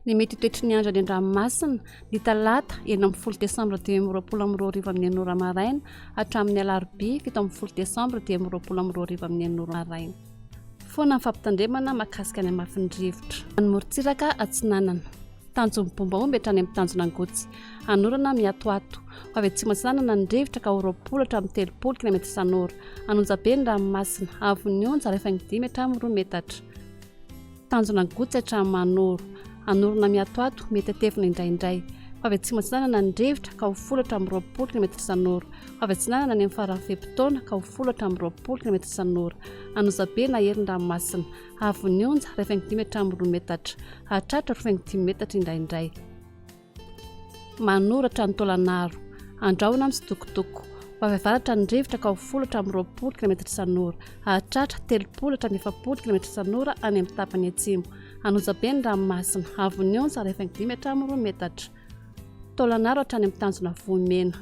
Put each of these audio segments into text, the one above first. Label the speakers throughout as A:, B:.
A: Ny mety toetry ny andro any an-dranomasina ny talata 10 Décembre 2022 amin'ny 9 maraina hatramin'ny alarobia 17 Décembre 2022 amin'ny 9 maraina. Foana ny fampitandremana mahakasika ny amafin-drivotra. Ny morontsiraka atsinanana. Tanjon'ny bombaomby hatrany amin'ny tanjona angotsy. Anorana miatoato. Avy atsimo atsinanana ny rivotra ka 20 hatramin'ny 30 km isan'ora. Anonjabe ny ranomasina avon'ny onja rehefa 5 hatramin'ny 2 metatra. Tanjona angotsy hatramin'ny manoro. Anorana miatoato mety atevina indraindray. Avy atsimo atsinanana ny rivotra ka 20 hatramin'ny 20 km isan'ora. Avy atsinanana ny amin'ny faran'ny fepitaona ka 20 hatramin'ny 20 km isan'ora. Anonjabe na herin-dranomasina avon'ny onja rehefa 5 hatramin'ny 2 metatra. Hatratra rehefa 5 metatra indraindray. Manoratra ny tôlanaro. Andraona amin'ny sitokotoko. Avy avaratra ny rivotra ka 20 hatramin'ny 20 km isan'ora. Hatratra 30 hatramin'ny 70 km isan'ora any amin'ny tapany atsimo. Anonjabe ny ranomasina avon'ny onja rehefa 5 hatramin'ny 2 metatra. Tôlanaro hatrany amin'ny tanjona vohimena.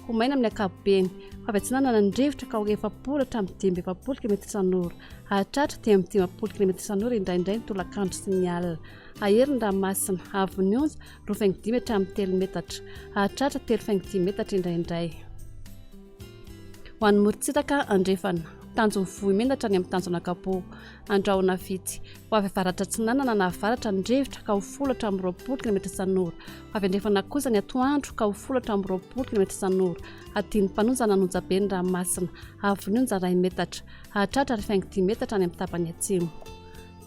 A: Ho maina amin'ny ankapobeny. Avy atsinanana ny rivotra ka 70 hatramin'ny 70 km isan'ora. Hatratra 10 km isan'ora indraindray ny tolakandro sy ny alina. Aherin'ny ranomasina avon'ny onja rehefa 5 hatramin'ny 3 metatra. Hatratra 3 metatra indraindray. Ho an'ny morontsiraka andrefana. Tanjona vohimena hatrany amin'ny tanjona kapo. Andraona vitsy. Ho avy avaratra atsinanana na avaratra ny rivotra ka 20 hatramin'ny 20 km isan'ora. Avy andrefana kosa ny atoandro ka 20 hatramin'ny 20 km isan'ora. Adiny mpanonjana anonjabe ny ranomasina avon'ny onja 2 metatra. Hatratra rehefa 5 metatra any amin'ny tapany atsimo.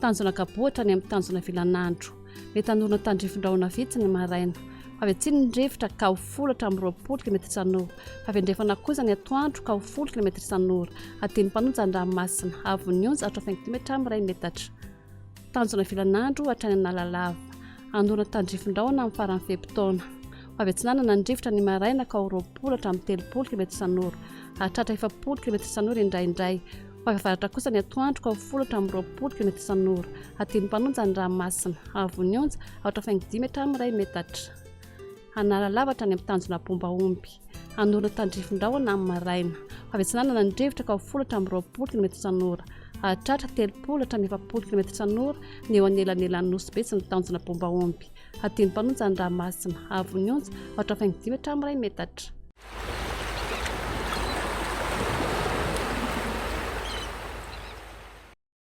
A: Tanjona kapo hatrany amin'ny tanjona vilanandro. Mety hanorina tandrifondraona vitsy ny maraina. Avy atsiny ny rivotra ka 20 hatramin'ny 20 km isan'ora. Avy andrefana kosa ny atoandro ka 20 km isan'ora. Adiny mpanonja ny ranomasina avon'ny onja hatrany 5 hatramin'ny 2 metatra. Tanjona vilanandro hatrany analalava. Anorina tandrifondraona amin'ny faran'ny fepitaona. Avy atsinanana ny rivotra ny maraina ka 20 hatramin'ny 30 km isan'ora. Hatratra 70 km isan'ora indraindray. Avy avaratra kosa ny atoandro ka 20 hatramin'ny 20 km isan'ora. Adiny mpanonja ny ranomasina avon'ny onja hatrany 5 hatramin'ny 2 metatra. Analalava hatrany amin'ny tanjona bombaomby. Anorina tandrifondraona amin'ny maraina. Avy atsinanana ny rivotra ka 20 hatramin'ny 20 km isan'ora. Hatratra 30 hatramin'ny 70 km isan'ora ny eo anelanelan'ny nosy be sy ny tanjona bombaomby. Adiny mpanonja ny ranomasina avon'ny onja hatrany 5 hatramin'ny 2 metatra.